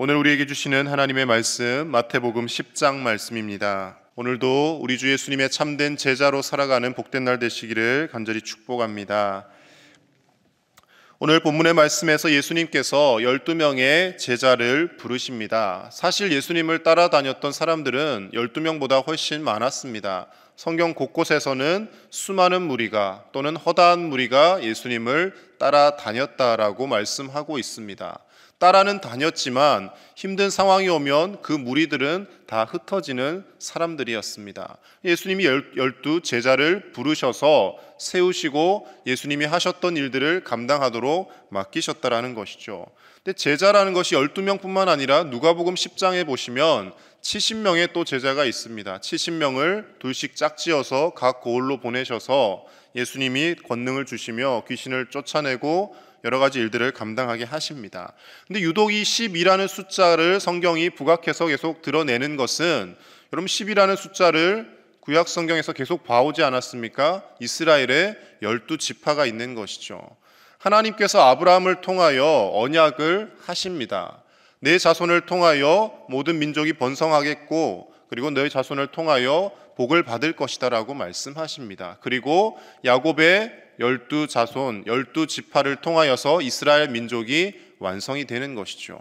오늘 우리에게 주시는 하나님의 말씀 마태복음 10장 말씀입니다. 오늘도 우리 주 예수님의 참된 제자로 살아가는 복된 날 되시기를 간절히 축복합니다. 오늘 본문의 말씀에서 예수님께서 12명의 제자를 부르십니다. 사실 예수님을 따라다녔던 사람들은 12명보다 훨씬 많았습니다. 성경 곳곳에서는 수많은 무리가 또는 허다한 무리가 예수님을 따라다녔다라고 말씀하고 있습니다. 따라는 다녔지만 힘든 상황이 오면 그 무리들은 다 흩어지는 사람들이었습니다. 예수님이 12 제자를 부르셔서 세우시고 예수님이 하셨던 일들을 감당하도록 맡기셨다라는 것이죠. 근데 제자라는 것이 12명뿐만 아니라 누가복음 10장에 보시면 70명의 또 제자가 있습니다. 70명을 둘씩 짝지어서 각 고을로 보내셔서 예수님이 권능을 주시며 귀신을 쫓아내고 여러 가지 일들을 감당하게 하십니다. 근데 유독 이 10이라는 숫자를 성경이 부각해서 계속 드러내는 것은, 여러분 10이라는 숫자를 구약 성경에서 계속 봐오지 않았습니까? 이스라엘에 12지파가 있는 것이죠. 하나님께서 아브라함을 통하여 언약을 하십니다. 내 자손을 통하여 모든 민족이 번성하겠고, 그리고 내 자손을 통하여 복을 받을 것이다 라고 말씀하십니다. 그리고 야곱의 12자손, 12지파를 통하여서 이스라엘 민족이 완성이 되는 것이죠.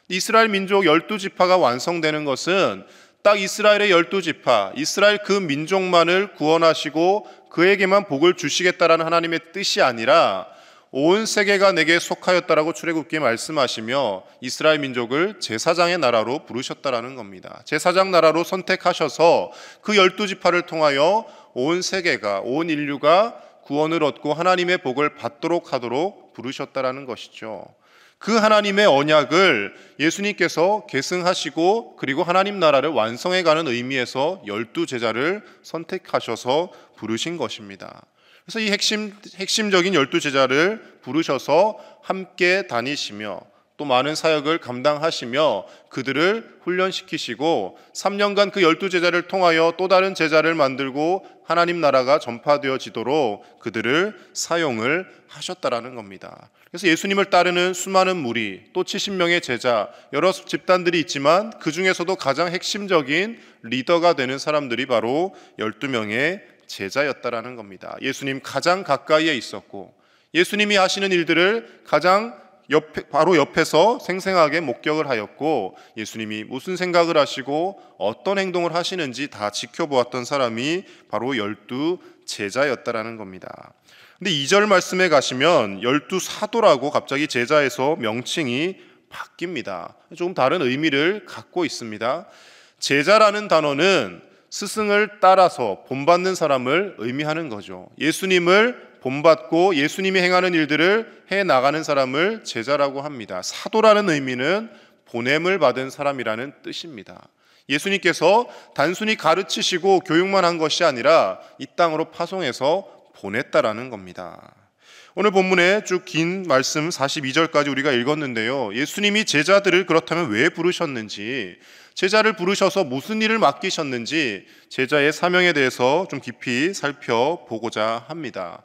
이스라엘 민족 12지파가 완성되는 것은 딱 이스라엘의 12지파, 이스라엘 그 민족만을 구원하시고 그에게만 복을 주시겠다라는 하나님의 뜻이 아니라 온 세계가 내게 속하였다라고 출애굽기에 말씀하시며 이스라엘 민족을 제사장의 나라로 부르셨다라는 겁니다. 제사장 나라로 선택하셔서 그 12지파를 통하여 온 세계가, 온 인류가 구원을 얻고 하나님의 복을 받도록 하도록 부르셨다라는 것이죠. 그 하나님의 언약을 예수님께서 계승하시고 그리고 하나님 나라를 완성해가는 의미에서 12제자를 선택하셔서 부르신 것입니다. 그래서 이 핵심적인 12제자를 부르셔서 함께 다니시며 또 많은 사역을 감당하시며 그들을 훈련시키시고 3년간 그 12제자를 통하여 또 다른 제자를 만들고 하나님 나라가 전파되어지도록 그들을 사용을 하셨다라는 겁니다. 그래서 예수님을 따르는 수많은 무리, 또 70명의 제자, 여러 집단들이 있지만 그 중에서도 가장 핵심적인 리더가 되는 사람들이 바로 12명의 제자였다라는 겁니다. 예수님 가장 가까이에 있었고 예수님이 하시는 일들을 가장 바로 옆에서 생생하게 목격을 하였고 예수님이 무슨 생각을 하시고 어떤 행동을 하시는지 다 지켜보았던 사람이 바로 12제자였다라는 겁니다. 근데 2절 말씀에 가시면 12사도라고 갑자기 제자에서 명칭이 바뀝니다. 조금 다른 의미를 갖고 있습니다. 제자라는 단어는 스승을 따라서 본받는 사람을 의미하는 거죠. 예수님을 본받고 예수님이 행하는 일들을 해나가는 사람을 제자라고 합니다. 사도라는 의미는 보냄을 받은 사람이라는 뜻입니다. 예수님께서 단순히 가르치시고 교육만 한 것이 아니라 이 땅으로 파송해서 보냈다라는 겁니다. 오늘 본문에 쭉 긴 말씀 42절까지 우리가 읽었는데요. 예수님이 제자들을 그렇다면 왜 부르셨는지, 제자를 부르셔서 무슨 일을 맡기셨는지 제자의 사명에 대해서 좀 깊이 살펴보고자 합니다.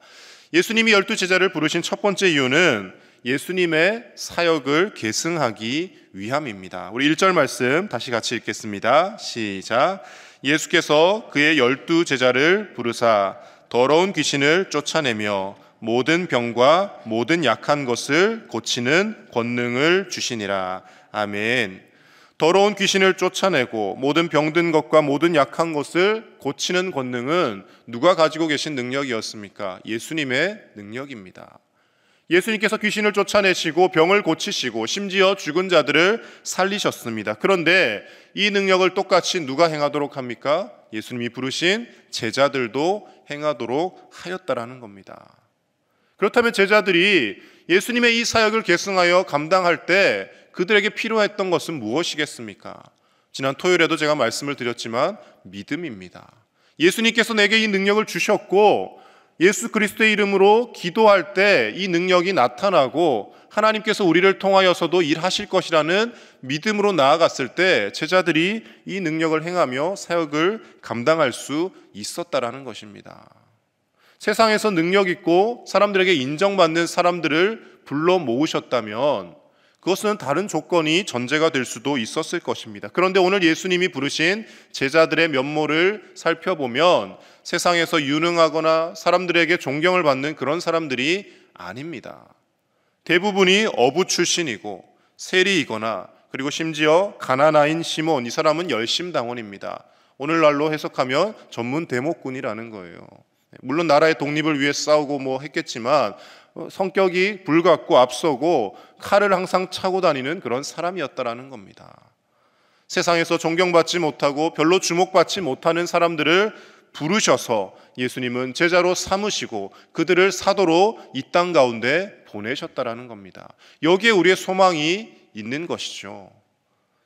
예수님이 12제자를 부르신 첫 번째 이유는 예수님의 사역을 계승하기 위함입니다. 우리 1절 말씀 다시 같이 읽겠습니다. 시작. 예수께서 그의 12제자를 부르사 더러운 귀신을 쫓아내며 모든 병과 모든 약한 것을 고치는 권능을 주시니라. 아멘. 더러운 귀신을 쫓아내고 모든 병든 것과 모든 약한 것을 고치는 권능은 누가 가지고 계신 능력이었습니까? 예수님의 능력입니다. 예수님께서 귀신을 쫓아내시고 병을 고치시고 심지어 죽은 자들을 살리셨습니다. 그런데 이 능력을 똑같이 누가 행하도록 합니까? 예수님이 부르신 제자들도 행하도록 하였다라는 겁니다. 그렇다면 제자들이 예수님의 이 사역을 계승하여 감당할 때 그들에게 필요했던 것은 무엇이겠습니까? 지난 토요일에도 제가 말씀을 드렸지만 믿음입니다. 예수님께서 내게 이 능력을 주셨고 예수 그리스도의 이름으로 기도할 때 이 능력이 나타나고 하나님께서 우리를 통하여서도 일하실 것이라는 믿음으로 나아갔을 때 제자들이 이 능력을 행하며 사역을 감당할 수 있었다라는 것입니다. 세상에서 능력 있고 사람들에게 인정받는 사람들을 불러 모으셨다면 그것은 다른 조건이 전제가 될 수도 있었을 것입니다. 그런데 오늘 예수님이 부르신 제자들의 면모를 살펴보면 세상에서 유능하거나 사람들에게 존경을 받는 그런 사람들이 아닙니다. 대부분이 어부 출신이고 세리이거나 그리고 심지어 가나나인 시몬, 이 사람은 열심당원입니다. 오늘날로 해석하면 전문 대목군이라는 거예요. 물론 나라의 독립을 위해 싸우고 했겠지만 성격이 불같고 앞서고 칼을 항상 차고 다니는 그런 사람이었다라는 겁니다. 세상에서 존경받지 못하고 별로 주목받지 못하는 사람들을 부르셔서 예수님은 제자로 삼으시고 그들을 사도로 이 땅 가운데 보내셨다라는 겁니다. 여기에 우리의 소망이 있는 것이죠.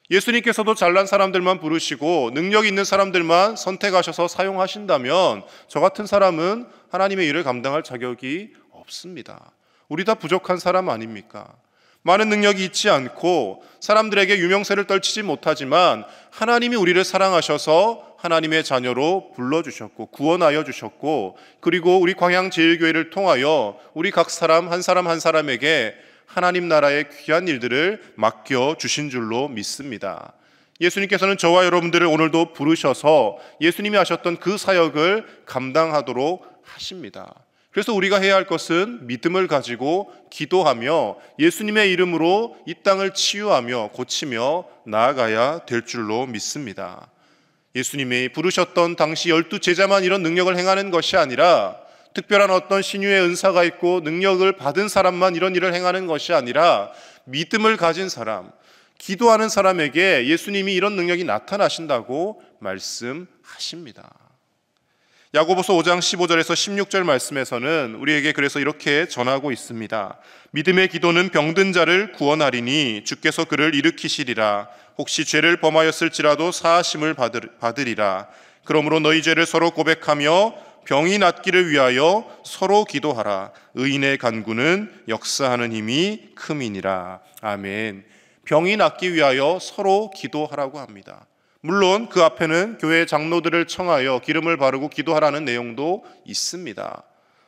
예수님께서도 잘난 사람들만 부르시고 능력 있는 사람들만 선택하셔서 사용하신다면 저 같은 사람은 하나님의 일을 감당할 자격이 없습니다. 우리 다 부족한 사람 아닙니까? 많은 능력이 있지 않고 사람들에게 유명세를 떨치지 못하지만 하나님이 우리를 사랑하셔서 하나님의 자녀로 불러주셨고 구원하여 주셨고 그리고 우리 광양제일교회를 통하여 우리 각 사람 한 사람에게 하나님 나라의 귀한 일들을 맡겨주신 줄로 믿습니다. 예수님께서는 저와 여러분들을 오늘도 부르셔서 예수님이 하셨던 그 사역을 감당하도록 하십니다. 그래서 우리가 해야 할 것은 믿음을 가지고 기도하며 예수님의 이름으로 이 땅을 치유하며 고치며 나아가야 될 줄로 믿습니다. 예수님이 부르셨던 당시 12제자만 이런 능력을 행하는 것이 아니라 특별한 어떤 신유의 은사가 있고 능력을 받은 사람만 이런 일을 행하는 것이 아니라 믿음을 가진 사람, 기도하는 사람에게 예수님이 이런 능력이 나타나신다고 말씀하십니다. 야고보서 5장 15절에서 16절 말씀에서는 우리에게 그래서 이렇게 전하고 있습니다. 믿음의 기도는 병든 자를 구원하리니 주께서 그를 일으키시리라. 혹시 죄를 범하였을지라도 사하심을 받으리라. 그러므로 너희 죄를 서로 고백하며 병이 낫기를 위하여 서로 기도하라. 의인의 간구는 역사하는 힘이 큼이니라. 아멘. 병이 낫기 위하여 서로 기도하라고 합니다. 물론 그 앞에는 교회 장로들을 청하여 기름을 바르고 기도하라는 내용도 있습니다.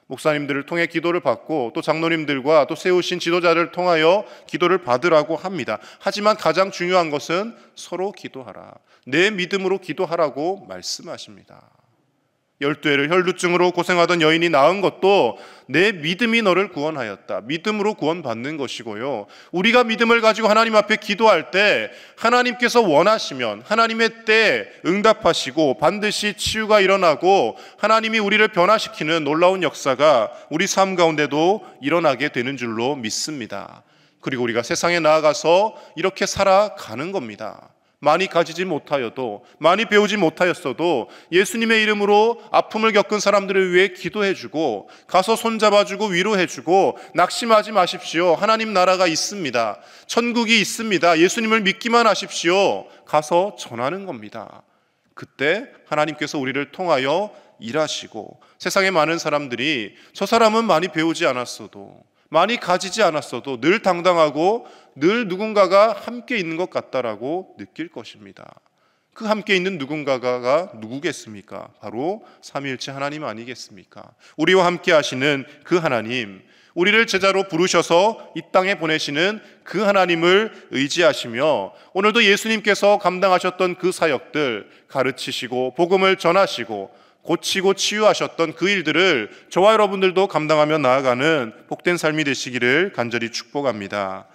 목사님들을 통해 기도를 받고 또 장로님들과 또 세우신 지도자를 통하여 기도를 받으라고 합니다. 하지만 가장 중요한 것은 서로 기도하라. 내 믿음으로 기도하라고 말씀하십니다. 12해를 혈루증으로 고생하던 여인이 나은 것도 내 믿음이 너를 구원하였다. 믿음으로 구원받는 것이고요. 우리가 믿음을 가지고 하나님 앞에 기도할 때 하나님께서 원하시면 하나님의 때에 응답하시고 반드시 치유가 일어나고 하나님이 우리를 변화시키는 놀라운 역사가 우리 삶 가운데도 일어나게 되는 줄로 믿습니다. 그리고 우리가 세상에 나아가서 이렇게 살아가는 겁니다. 많이 가지지 못하여도 많이 배우지 못하였어도 예수님의 이름으로 아픔을 겪은 사람들을 위해 기도해주고 가서 손잡아주고 위로해주고 낙심하지 마십시오. 하나님 나라가 있습니다. 천국이 있습니다. 예수님을 믿기만 하십시오. 가서 전하는 겁니다. 그때 하나님께서 우리를 통하여 일하시고 세상의 많은 사람들이 저 사람은 많이 배우지 않았어도 많이 가지지 않았어도 늘 당당하고 늘 누군가가 함께 있는 것 같다라고 느낄 것입니다. 그 함께 있는 누군가가 누구겠습니까? 바로 삼위일체 하나님 아니겠습니까? 우리와 함께 하시는 그 하나님, 우리를 제자로 부르셔서 이 땅에 보내시는 그 하나님을 의지하시며 오늘도 예수님께서 감당하셨던 그 사역들 가르치시고 복음을 전하시고 고치고 치유하셨던 그 일들을 저와 여러분들도 감당하며 나아가는 복된 삶이 되시기를 간절히 축복합니다.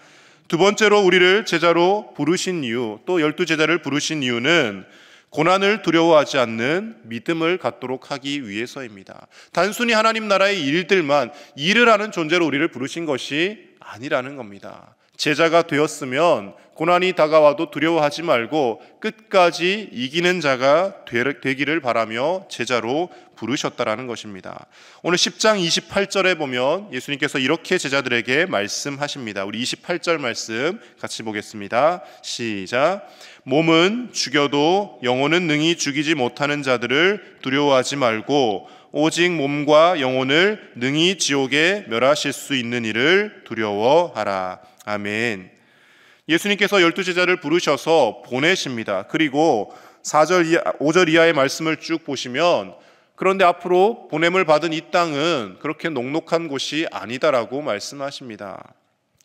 두 번째로 우리를 제자로 부르신 이유, 또 12제자를 부르신 이유는 고난을 두려워하지 않는 믿음을 갖도록 하기 위해서입니다. 단순히 하나님 나라의 일들만 일을 하는 존재로 우리를 부르신 것이 아니라는 겁니다. 제자가 되었으면 고난이 다가와도 두려워하지 말고 끝까지 이기는 자가 되기를 바라며 제자로 부르셨다라는 것입니다. 오늘 10장 28절에 보면 예수님께서 이렇게 제자들에게 말씀하십니다. 우리 28절 말씀 같이 보겠습니다. 시작. 몸은 죽여도 영혼은 능히 죽이지 못하는 자들을 두려워하지 말고 오직 몸과 영혼을 능히 지옥에 멸하실 수 있는 이를 두려워하라. 아멘. 예수님께서 12제자를 부르셔서 보내십니다. 그리고 5절 이하의 말씀을 쭉 보시면 그런데 앞으로 보냄을 받은 이 땅은 그렇게 녹록한 곳이 아니다라고 말씀하십니다.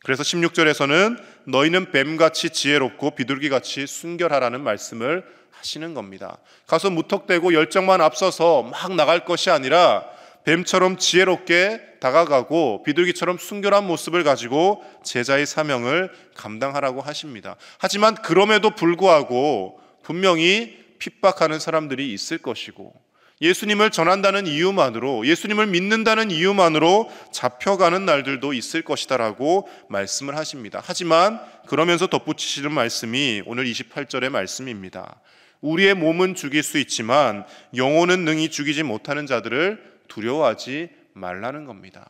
그래서 16절에서는 너희는 뱀같이 지혜롭고 비둘기같이 순결하라는 말씀을 하시는 겁니다. 가서 무턱대고 열정만 앞서서 막 나갈 것이 아니라 뱀처럼 지혜롭게 다가가고 비둘기처럼 순결한 모습을 가지고 제자의 사명을 감당하라고 하십니다. 하지만 그럼에도 불구하고 분명히 핍박하는 사람들이 있을 것이고 예수님을 전한다는 이유만으로, 예수님을 믿는다는 이유만으로 잡혀가는 날들도 있을 것이다라고 말씀을 하십니다. 하지만 그러면서 덧붙이시는 말씀이 오늘 28절의 말씀입니다. 우리의 몸은 죽일 수 있지만 영혼은 능히 죽이지 못하는 자들을 두려워하지 말라는 겁니다.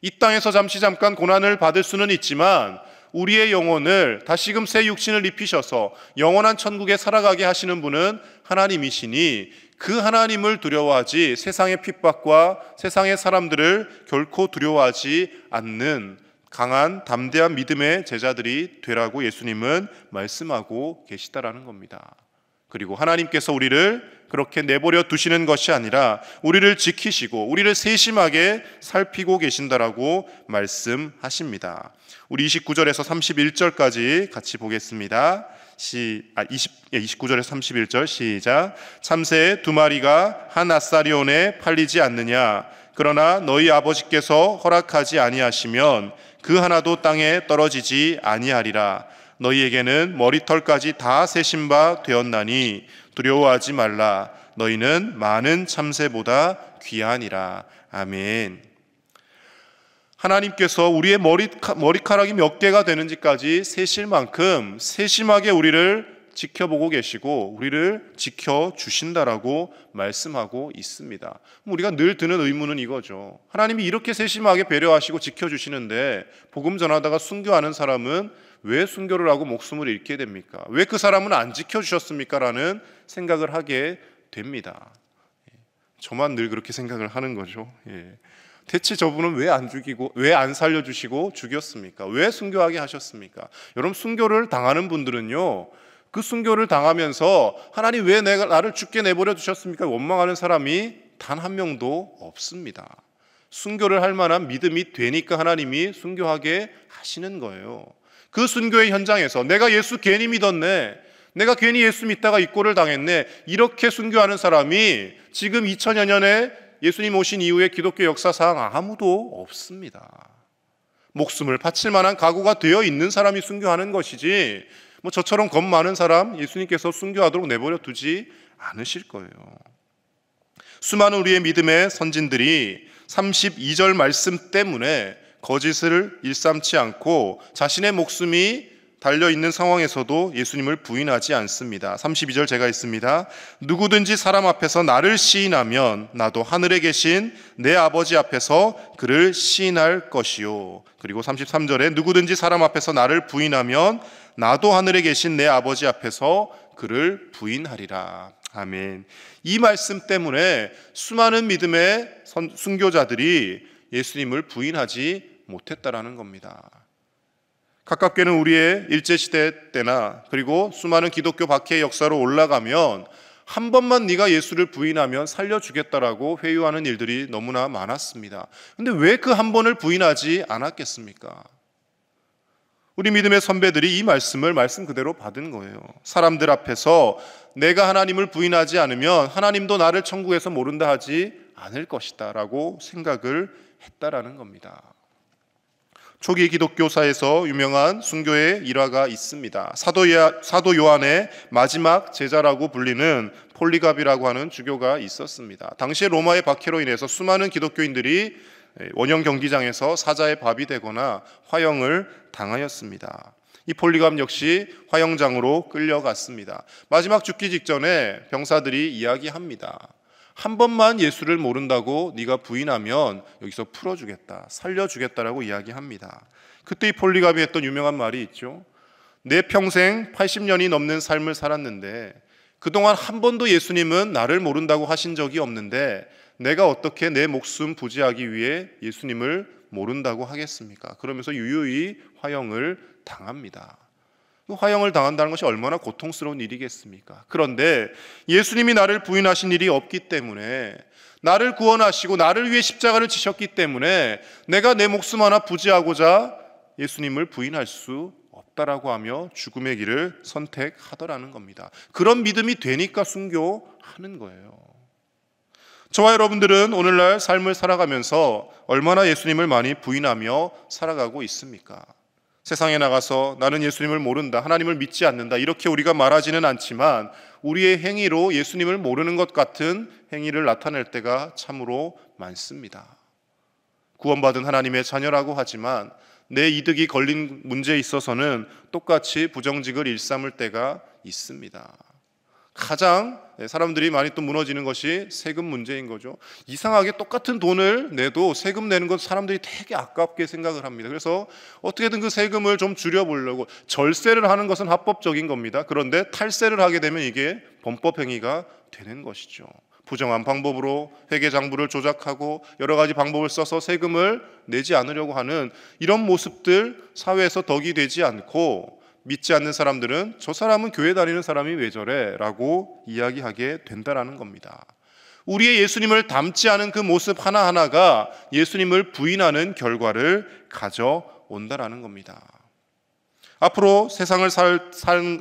이 땅에서 잠깐 고난을 받을 수는 있지만 우리의 영혼을 다시금 새 육신을 입히셔서 영원한 천국에 살아가게 하시는 분은 하나님이시니 그 하나님을 두려워하지 세상의 핍박과 세상의 사람들을 결코 두려워하지 않는 강한 담대한 믿음의 제자들이 되라고 예수님은 말씀하고 계시다라는 겁니다. 그리고 하나님께서 우리를 그렇게 내버려 두시는 것이 아니라 우리를 지키시고 우리를 세심하게 살피고 계신다라고 말씀하십니다. 우리 29절에서 31절까지 같이 보겠습니다. 29절에서 31절 시작. 참새 두 마리가 한 아사리온에 팔리지 않느냐? 그러나 너희 아버지께서 허락하지 아니하시면 그 하나도 땅에 떨어지지 아니하리라. 너희에게는 머리털까지 다 세신 바 되었나니 두려워하지 말라. 너희는 많은 참새보다 귀하니라. 아멘. 하나님께서 우리의 머리카락이 몇 개가 되는지까지 세실 만큼 세심하게 우리를 지켜보고 계시고 우리를 지켜주신다라고 말씀하고 있습니다. 우리가 늘 드는 의문은 이거죠. 하나님이 이렇게 세심하게 배려하시고 지켜주시는데 복음 전하다가 순교하는 사람은 왜 순교를 하고 목숨을 잃게 됩니까? 왜 그 사람은 안 지켜주셨습니까? 라는 생각을 하게 됩니다. 저만 늘 그렇게 생각을 하는 거죠. 대체 저분은 왜 안 죽이고 왜 안 살려주시고 죽였습니까? 왜 순교하게 하셨습니까? 여러분, 순교를 당하는 분들은요, 그 순교를 당하면서 하나님 왜 나를 죽게 내버려 두셨습니까? 원망하는 사람이 단 한 명도 없습니다. 순교를 할 만한 믿음이 되니까 하나님이 순교하게 하시는 거예요. 그 순교의 현장에서 내가 예수 괜히 믿었네, 내가 괜히 예수 믿다가 이 꼴을 당했네, 이렇게 순교하는 사람이 지금 2000여 년에 예수님 오신 이후에 기독교 역사상 아무도 없습니다. 목숨을 바칠 만한 각오가 되어 있는 사람이 순교하는 것이지 저처럼 겁 많은 사람 예수님께서 순교하도록 내버려 두지 않으실 거예요. 수많은 우리의 믿음의 선진들이 32절 말씀 때문에 거짓을 일삼지 않고 자신의 목숨이 달려있는 상황에서도 예수님을 부인하지 않습니다. 32절 제가 있습니다. 누구든지 사람 앞에서 나를 시인하면 나도 하늘에 계신 내 아버지 앞에서 그를 시인할 것이요. 그리고 33절에 누구든지 사람 앞에서 나를 부인하면 나도 하늘에 계신 내 아버지 앞에서 그를 부인하리라. 아멘. 이 말씀 때문에 수많은 믿음의 순교자들이 예수님을 부인하지 못했다라는 겁니다. 가깝게는 우리의 일제시대 때나 그리고 수많은 기독교 박해의 역사로 올라가면 한 번만 네가 예수를 부인하면 살려주겠다라고 회유하는 일들이 너무나 많았습니다. 그런데 왜 그 한 번을 부인하지 않았겠습니까? 우리 믿음의 선배들이 이 말씀을 말씀 그대로 받은 거예요. 사람들 앞에서 내가 하나님을 부인하지 않으면 하나님도 나를 천국에서 모른다 하지 않을 것이다 라고 생각을 했다라는 겁니다. 초기 기독교사에서 유명한 순교의 일화가 있습니다. 사도 요한의 마지막 제자라고 불리는 폴리갑이라고 하는 주교가 있었습니다. 당시에 로마의 박해로 인해서 수많은 기독교인들이 원형 경기장에서 사자의 밥이 되거나 화형을 당하였습니다. 이 폴리갑 역시 화형장으로 끌려갔습니다. 마지막 죽기 직전에 병사들이 이야기합니다. 한 번만 예수를 모른다고 네가 부인하면 여기서 풀어주겠다, 살려주겠다라고 이야기합니다. 그때 이 폴리갑이 했던 유명한 말이 있죠. 내 평생 80년이 넘는 삶을 살았는데 그동안 한 번도 예수님은 나를 모른다고 하신 적이 없는데 내가 어떻게 내 목숨 부지하기 위해 예수님을 모른다고 하겠습니까? 그러면서 유유히 화형을 당합니다. 화형을 당한다는 것이 얼마나 고통스러운 일이겠습니까? 그런데 예수님이 나를 부인하신 일이 없기 때문에, 나를 구원하시고 나를 위해 십자가를 지셨기 때문에 내가 내 목숨 하나 부지하고자 예수님을 부인할 수 없다라고 하며 죽음의 길을 선택하더라는 겁니다. 그런 믿음이 되니까 순교하는 거예요. 저와 여러분들은 오늘날 삶을 살아가면서 얼마나 예수님을 많이 부인하며 살아가고 있습니까? 세상에 나가서 나는 예수님을 모른다, 하나님을 믿지 않는다, 이렇게 우리가 말하지는 않지만 우리의 행위로 예수님을 모르는 것 같은 행위를 나타낼 때가 참으로 많습니다. 구원받은 하나님의 자녀라고 하지만 내 이득이 걸린 문제에 있어서는 똑같이 부정직을 일삼을 때가 있습니다. 가장 사람들이 많이 또 무너지는 것이 세금 문제인 거죠. 이상하게 똑같은 돈을 내도 세금 내는 것 사람들이 되게 아깝게 생각을 합니다. 그래서 어떻게든 그 세금을 좀 줄여보려고 절세를 하는 것은 합법적인 겁니다. 그런데 탈세를 하게 되면 이게 범법 행위가 되는 것이죠. 부정한 방법으로 회계장부를 조작하고 여러 가지 방법을 써서 세금을 내지 않으려고 하는 이런 모습들 사회에서 덕이 되지 않고, 믿지 않는 사람들은 저 사람은 교회 다니는 사람이 왜 저래? 라고 이야기하게 된다라는 겁니다. 우리의 예수님을 닮지 않은 그 모습 하나하나가 예수님을 부인하는 결과를 가져온다라는 겁니다. 앞으로 세상을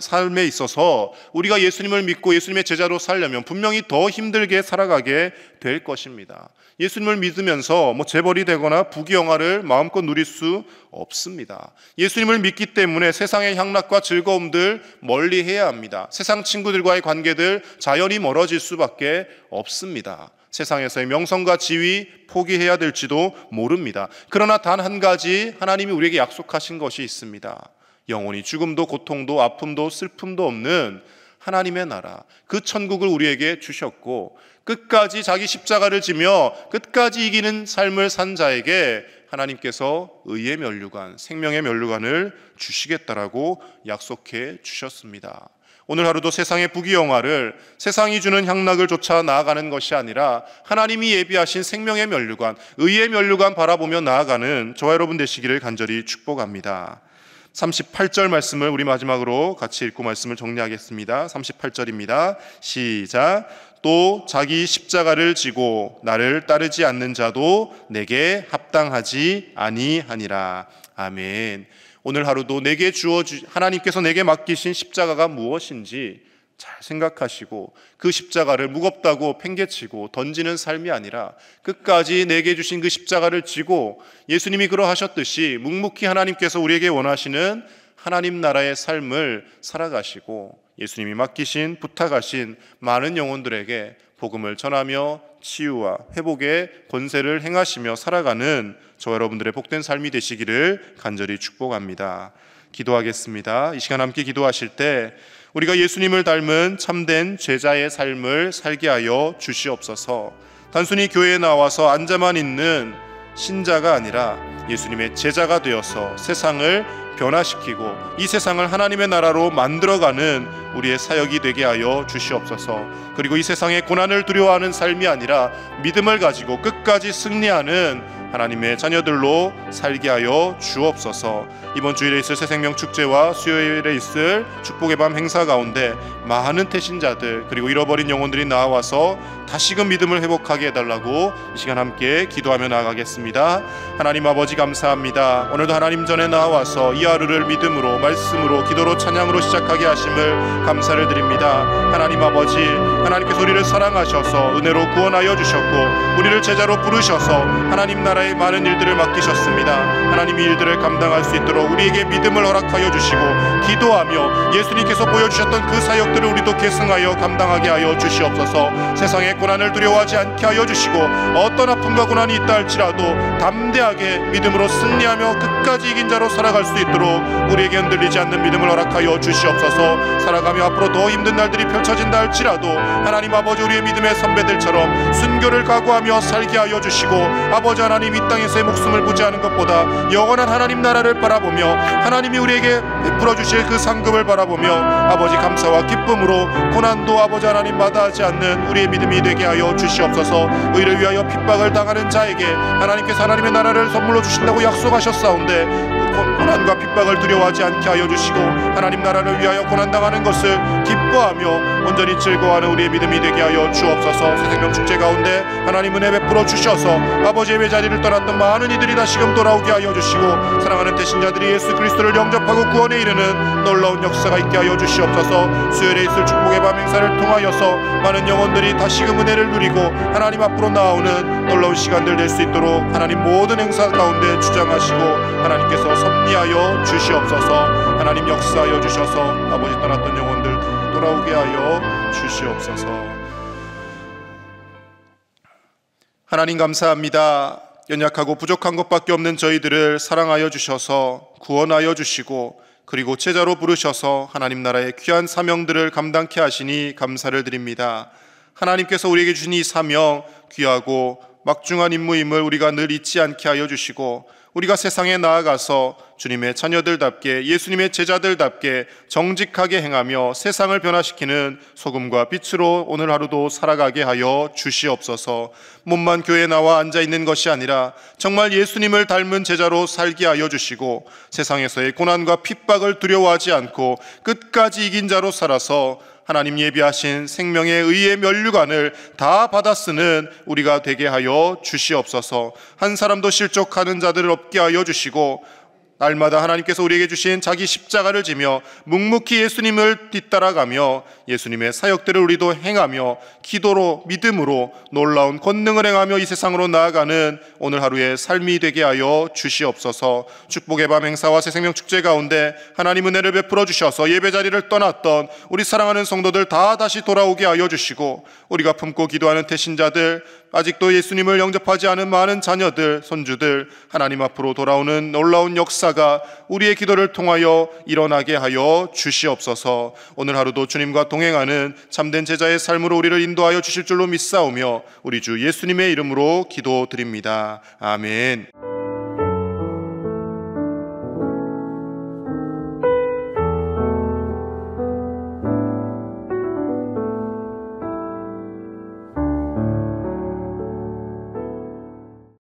삶에 있어서 우리가 예수님을 믿고 예수님의 제자로 살려면 분명히 더 힘들게 살아가게 될 것입니다. 예수님을 믿으면서 재벌이 되거나 부귀영화를 마음껏 누릴 수 없습니다. 예수님을 믿기 때문에 세상의 향락과 즐거움들 멀리 해야 합니다. 세상 친구들과의 관계들 자연히 멀어질 수밖에 없습니다. 세상에서의 명성과 지위 포기해야 될지도 모릅니다. 그러나 단 한 가지 하나님이 우리에게 약속하신 것이 있습니다. 영원히 죽음도 고통도 아픔도 슬픔도 없는 하나님의 나라, 그 천국을 우리에게 주셨고, 끝까지 자기 십자가를 지며 끝까지 이기는 삶을 산 자에게 하나님께서 의의 면류관, 생명의 면류관을 주시겠다라고 약속해 주셨습니다. 오늘 하루도 세상의 부귀영화를, 세상이 주는 향락을 쫓아 나아가는 것이 아니라 하나님이 예비하신 생명의 면류관, 의의 면류관 바라보며 나아가는 저와 여러분 되시기를 간절히 축복합니다. 38절 말씀을 우리 마지막으로 같이 읽고 말씀을 정리하겠습니다. 38절입니다. 시작. 또 자기 십자가를 지고 나를 따르지 않는 자도 내게 합당하지 아니하니라. 아멘. 오늘 하루도 하나님께서 내게 맡기신 십자가가 무엇인지 잘 생각하시고 그 십자가를 무겁다고 팽개치고 던지는 삶이 아니라 끝까지 내게 주신 그 십자가를 지고 예수님이 그러하셨듯이 묵묵히 하나님께서 우리에게 원하시는 하나님 나라의 삶을 살아가시고 예수님이 맡기신 부탁하신 많은 영혼들에게 복음을 전하며 치유와 회복의 권세를 행하시며 살아가는 저와 여러분들의 복된 삶이 되시기를 간절히 축복합니다. 기도하겠습니다. 이 시간 함께 기도하실 때 우리가 예수님을 닮은 참된 제자의 삶을 살게 하여 주시옵소서. 단순히 교회에 나와서 앉아만 있는 신자가 아니라 예수님의 제자가 되어서 세상을 변화시키고 이 세상을 하나님의 나라로 만들어가는 우리의 사역이 되게 하여 주시옵소서. 그리고 이 세상의 고난을 두려워하는 삶이 아니라 믿음을 가지고 끝까지 승리하는 하나님의 자녀들로 살게 하여 주옵소서. 이번 주일에 있을 새생명 축제와 수요일에 있을 축복의 밤 행사 가운데 많은 태신자들 그리고 잃어버린 영혼들이 나와서 다시금 믿음을 회복하게 해달라고 이 시간 함께 기도하며 나아가겠습니다. 하나님 아버지 감사합니다. 오늘도 하나님 전에 나와서 이 하루를 믿음으로 말씀으로 기도로 찬양으로 시작하게 하심을 감사를 드립니다. 하나님 아버지, 하나님께서 우리를 사랑하셔서 은혜로 구원하여 주셨고 우리를 제자로 부르셔서 하나님 나라의 많은 일들을 맡기셨습니다. 하나님이 일들을 감당할 수 있도록 우리에게 믿음을 허락하여 주시고 기도하며 예수님께서 보여주셨던 그 사역들을 우리도 계승하여 감당하게 하여 주시옵소서. 세상의 고난을 두려워하지 않게 하여 주시고 어떤 아픔과 고난이 있다 할지라도 담대하게 믿음으로 승리하며 끝까지 이긴 자로 살아갈 수 있도록 우리에게 흔들리지 않는 믿음을 허락하여 주시옵소서. 살아가며 앞으로 더 힘든 날들이 펼쳐진다 할지라도 하나님 아버지 우리의 믿음의 선배들처럼 순교를 각오하며 살게 하여 주시고 아버지 하나님 이 땅에서의 목숨을 부지하는 것보다 영원한 하나님 나라를 바라보며 하나님이 우리에게 베풀어 주실 그 상급을 바라보며 아버지 감사와 기쁨으로 고난도 아버지 하나님 마다하지 않는 우리의 믿음이 되게 하여 주시옵소서. 의를 위하여 핍박을 당하는 자에게 하나님께서 하나님의 나라를 선물로 주신다고 약속하셨사온데 고난과 핍박을 두려워하지 않게 하여 주시고 하나님 나라를 위하여 고난당하는 것을 기뻐하며 온전히 즐거워하는 우리의 믿음이 되게 하여 주옵소서. 새 생명 축제 가운데 하나님 은혜 베풀어 주셔서 아버지의 외자리를 떠났던 많은 이들이 다시금 돌아오게 하여 주시고 사랑하는 대신자들이 예수 그리스도를 영접하고 구원에 이르는 놀라운 역사가 있게 하여 주시옵소서. 수요일에 있을 축복의 밤 행사를 통하여서 많은 영혼들이 다시금 은혜를 누리고 하나님 앞으로 나오는 놀라운 시간들 될 수 있도록 하나님 모든 행사 가운데 주장하시고 하나님께서 섭리하여 주시옵소서. 하나님 역사하여 주셔서 아버지 떠났던 영혼들 돌아오게 하여 주시옵소서. 하나님 감사합니다. 연약하고 부족한 것밖에 없는 저희들을 사랑하여 주셔서 구원하여 주시고 그리고 제자로 부르셔서 하나님 나라의 귀한 사명들을 감당케 하시니 감사를 드립니다. 하나님께서 우리에게 주신 이 사명, 귀하고 막중한 임무임을 우리가 늘 잊지 않게 하여 주시고 우리가 세상에 나아가서 주님의 자녀들답게 예수님의 제자들답게 정직하게 행하며 세상을 변화시키는 소금과 빛으로 오늘 하루도 살아가게 하여 주시옵소서. 몸만 교회에 나와 앉아있는 것이 아니라 정말 예수님을 닮은 제자로 살게 하여 주시고 세상에서의 고난과 핍박을 두려워하지 않고 끝까지 이긴 자로 살아서 하나님 예비하신 생명의 의의 면류관을 다 받아 쓰는 우리가 되게 하여 주시옵소서. 한 사람도 실족하는 자들을 없게 하여 주시고 날마다 하나님께서 우리에게 주신 자기 십자가를 지며 묵묵히 예수님을 뒤따라가며 예수님의 사역들을 우리도 행하며 기도로 믿음으로 놀라운 권능을 행하며 이 세상으로 나아가는 오늘 하루의 삶이 되게 하여 주시옵소서. 축복의 밤 행사와 새생명 축제 가운데 하나님 은혜를 베풀어 주셔서 예배자리를 떠났던 우리 사랑하는 성도들 다 다시 돌아오게 하여 주시고 우리가 품고 기도하는 태신자들 아직도 예수님을 영접하지 않은 많은 자녀들, 손주들 하나님 앞으로 돌아오는 놀라운 역사가 우리의 기도를 통하여 일어나게 하여 주시옵소서. 오늘 하루도 주님과 동행하는 참된 제자의 삶으로 우리를 인도하여 주실 줄로 믿사오며 우리 주 예수님의 이름으로 기도드립니다. 아멘.